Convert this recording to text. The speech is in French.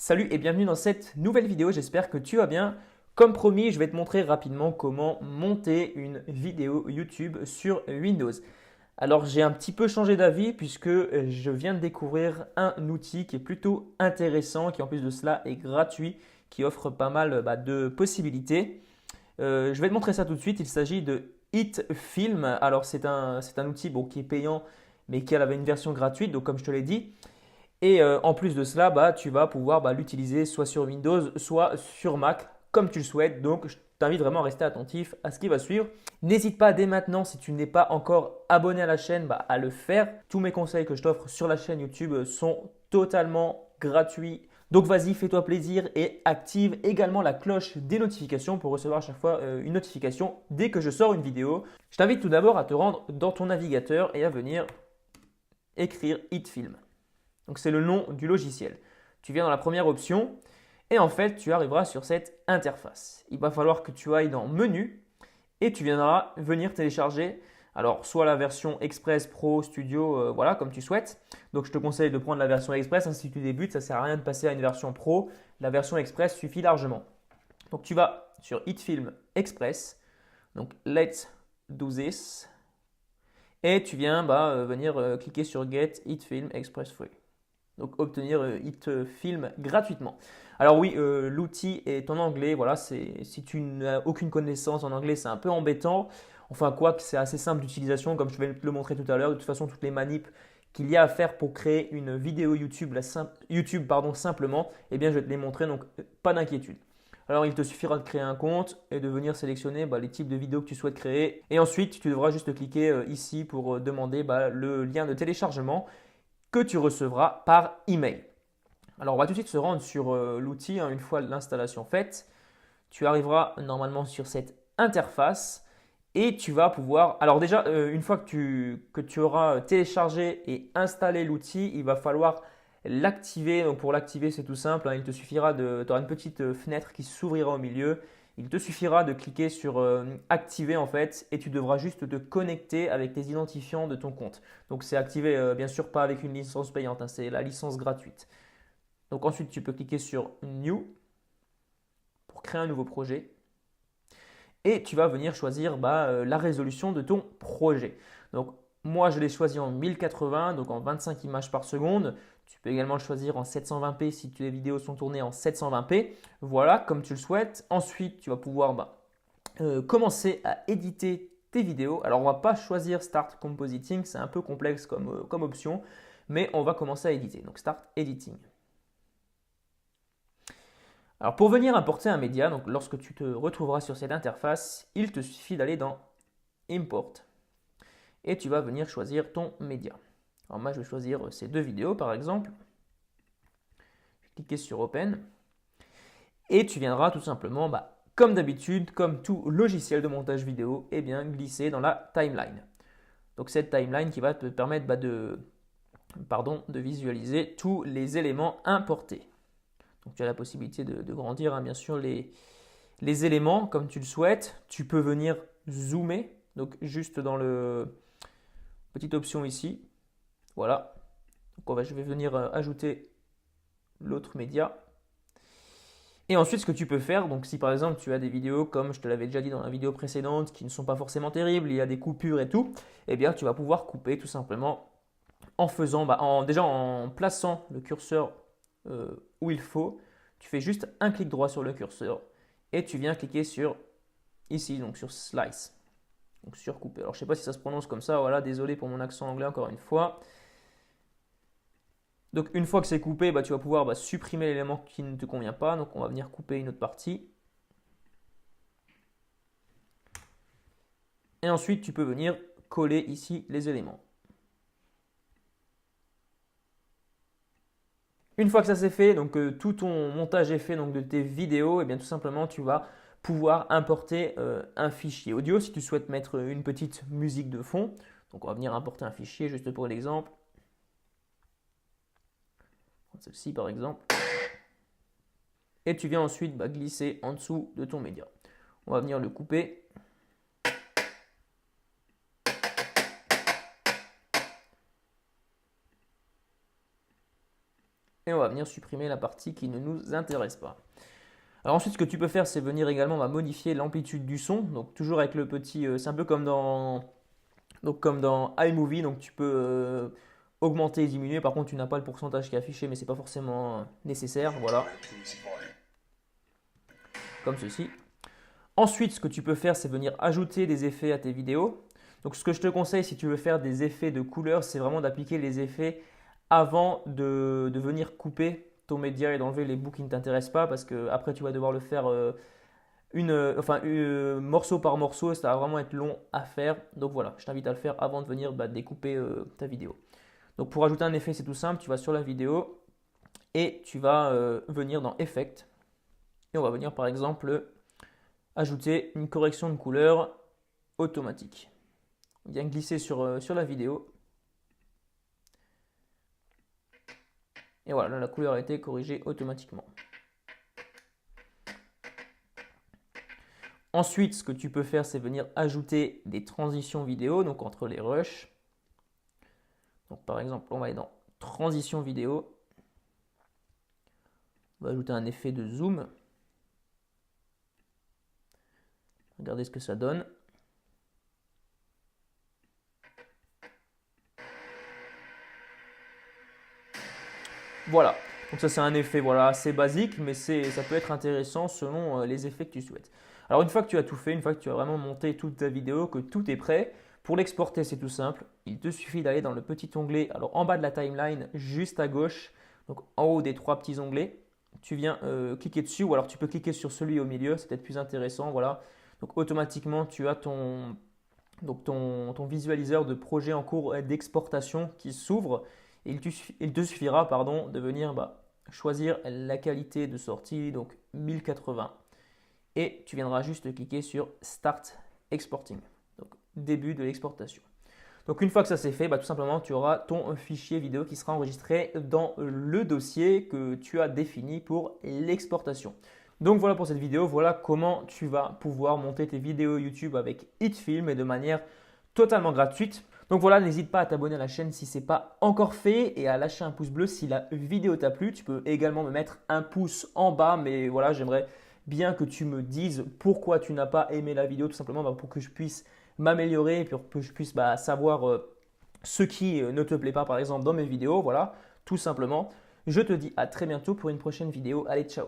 Salut et bienvenue dans cette nouvelle vidéo, j'espère que tu vas bien. Comme promis, je vais te montrer rapidement comment monter une vidéo YouTube sur Windows. Alors j'ai un petit peu changé d'avis puisque je viens de découvrir un outil qui est plutôt intéressant, qui en plus de cela est gratuit, qui offre pas mal de possibilités. Je vais te montrer ça tout de suite, il s'agit de HitFilm. Alors c'est un outil qui est payant mais qui avait une version gratuite, donc comme je te l'ai dit. Et en plus de cela, tu vas pouvoir l'utiliser soit sur Windows, soit sur Mac, comme tu le souhaites. Donc, je t'invite vraiment à rester attentif à ce qui va suivre. N'hésite pas dès maintenant, si tu n'es pas encore abonné à la chaîne, à le faire. Tous mes conseils que je t'offre sur la chaîne YouTube sont totalement gratuits. Donc vas-y, fais-toi plaisir et active également la cloche des notifications pour recevoir à chaque fois une notification dès que je sors une vidéo. Je t'invite tout d'abord à te rendre dans ton navigateur et à venir écrire HitFilm. Donc c'est le nom du logiciel. Tu viens dans la première option et en fait tu arriveras sur cette interface. Il va falloir que tu ailles dans Menu et tu viendras venir télécharger alors soit la version Express, Pro, Studio, voilà comme tu souhaites. Donc je te conseille de prendre la version Express si tu débutes, ça ne sert à rien de passer à une version Pro. La version Express suffit largement. Donc tu vas sur HitFilm Express, donc Let's do this et tu viens venir cliquer sur Get HitFilm Express Free. Donc obtenir HitFilm gratuitement. Alors oui, l'outil est en anglais. Voilà, si tu n'as aucune connaissance en anglais, c'est un peu embêtant. Enfin, quoi que c'est assez simple d'utilisation, comme je vais te le montrer tout à l'heure. De toute façon, toutes les manips qu'il y a à faire pour créer une vidéo YouTube, simplement, eh bien, je vais te les montrer, donc pas d'inquiétude. Alors, il te suffira de créer un compte et de venir sélectionner les types de vidéos que tu souhaites créer. Et ensuite, tu devras juste cliquer ici pour demander le lien de téléchargement que tu recevras par email. Alors, on va tout de suite se rendre sur l'outil une fois l'installation faite. Tu arriveras normalement sur cette interface et tu vas pouvoir. Alors, déjà, une fois que tu auras téléchargé et installé l'outil, il va falloir l'activer. Donc, pour l'activer, c'est tout simple. Il te suffira de. Tu auras une petite fenêtre qui s'ouvrira au milieu. Il te suffira de cliquer sur activer en fait et tu devras juste te connecter avec tes identifiants de ton compte. Donc c'est activé bien sûr pas avec une licence payante, c'est la licence gratuite. Donc ensuite tu peux cliquer sur New pour créer un nouveau projet et tu vas venir choisir la résolution de ton projet. Donc moi je l'ai choisi en 1080, donc en 25 images par seconde. Tu peux également le choisir en 720p si tes vidéos sont tournées en 720p. Voilà, comme tu le souhaites. Ensuite, tu vas pouvoir commencer à éditer tes vidéos. Alors, on ne va pas choisir Start Compositing, c'est un peu complexe comme option, mais on va commencer à éditer. Donc, Start Editing. Alors, pour venir importer un média, donc lorsque tu te retrouveras sur cette interface, il te suffit d'aller dans Import et tu vas venir choisir ton média. Alors, moi, je vais choisir ces deux vidéos par exemple. Je vais cliquer sur Open et tu viendras tout simplement, comme d'habitude, comme tout logiciel de montage vidéo, glisser dans la timeline. Donc cette timeline qui va te permettre de visualiser tous les éléments importés. Donc tu as la possibilité de grandir bien sûr les éléments comme tu le souhaites. Tu peux venir zoomer, donc juste dans le petite option ici. Voilà. Donc je vais venir ajouter l'autre média. Et ensuite, ce que tu peux faire, donc si par exemple tu as des vidéos, comme je te l'avais déjà dit dans la vidéo précédente, qui ne sont pas forcément terribles, il y a des coupures et tout, eh bien tu vas pouvoir couper tout simplement en faisant, déjà en plaçant le curseur où il faut. Tu fais juste un clic droit sur le curseur et tu viens cliquer sur ici, donc sur Slice, donc sur couper. Alors je ne sais pas si ça se prononce comme ça, voilà, désolé pour mon accent anglais encore une fois. Donc une fois que c'est coupé, tu vas pouvoir supprimer l'élément qui ne te convient pas. Donc on va venir couper une autre partie. Et ensuite, tu peux venir coller ici les éléments. Une fois que ça c'est fait, donc tout ton montage est fait donc, de tes vidéos, et bien tout simplement tu vas pouvoir importer un fichier audio si tu souhaites mettre une petite musique de fond. Donc on va venir importer un fichier juste pour l'exemple. Celle-ci par exemple. Et tu viens ensuite glisser en dessous de ton média. On va venir le couper. Et on va venir supprimer la partie qui ne nous intéresse pas. Alors ensuite, ce que tu peux faire, c'est venir également modifier l'amplitude du son. Donc toujours avec le petit, c'est un peu comme dans iMovie, donc tu peux augmenter et diminuer. Par contre, tu n'as pas le pourcentage qui est affiché, mais c'est pas forcément nécessaire. Voilà, comme ceci. Ensuite, ce que tu peux faire, c'est venir ajouter des effets à tes vidéos. Donc ce que je te conseille si tu veux faire des effets de couleurs, c'est vraiment d'appliquer les effets avant de venir couper ton média et d'enlever les bouts qui ne t'intéressent pas, parce que après tu vas devoir le faire morceau par morceau, ça va vraiment être long à faire. Donc voilà, je t'invite à le faire avant de venir découper ta vidéo. Donc pour ajouter un effet, c'est tout simple, tu vas sur la vidéo et tu vas venir dans Effect et on va venir par exemple ajouter une correction de couleur automatique. On vient glisser sur la vidéo. Et voilà, là, la couleur a été corrigée automatiquement. Ensuite, ce que tu peux faire, c'est venir ajouter des transitions vidéo, donc entre les rushs. Donc par exemple, on va aller dans transition vidéo. On va ajouter un effet de zoom. Regardez ce que ça donne. Voilà, donc ça c'est un effet assez basique, mais ça peut être intéressant selon les effets que tu souhaites. Alors une fois que tu as tout fait, une fois que tu as vraiment monté toute ta vidéo, que tout est prêt, pour l'exporter c'est tout simple. Il te suffit d'aller dans le petit onglet, alors en bas de la timeline, juste à gauche, donc en haut des trois petits onglets, tu viens cliquer dessus, ou alors tu peux cliquer sur celui au milieu, c'est peut-être plus intéressant, voilà. Donc automatiquement tu as ton visualiseur de projet en cours d'exportation qui s'ouvre. Il te suffira de venir choisir la qualité de sortie, donc 1080. Et tu viendras juste cliquer sur Start Exporting, donc début de l'exportation. Donc une fois que ça c'est fait, tout simplement tu auras ton fichier vidéo qui sera enregistré dans le dossier que tu as défini pour l'exportation. Donc voilà pour cette vidéo, voilà comment tu vas pouvoir monter tes vidéos YouTube avec HitFilm et de manière totalement gratuite. Donc voilà, n'hésite pas à t'abonner à la chaîne si ce n'est pas encore fait et à lâcher un pouce bleu si la vidéo t'a plu. Tu peux également me mettre un pouce en bas, mais voilà, j'aimerais bien que tu me dises pourquoi tu n'as pas aimé la vidéo, tout simplement pour que je puisse m'améliorer et pour que je puisse savoir ce qui ne te plaît pas par exemple dans mes vidéos. Voilà, tout simplement. Je te dis à très bientôt pour une prochaine vidéo. Allez, ciao!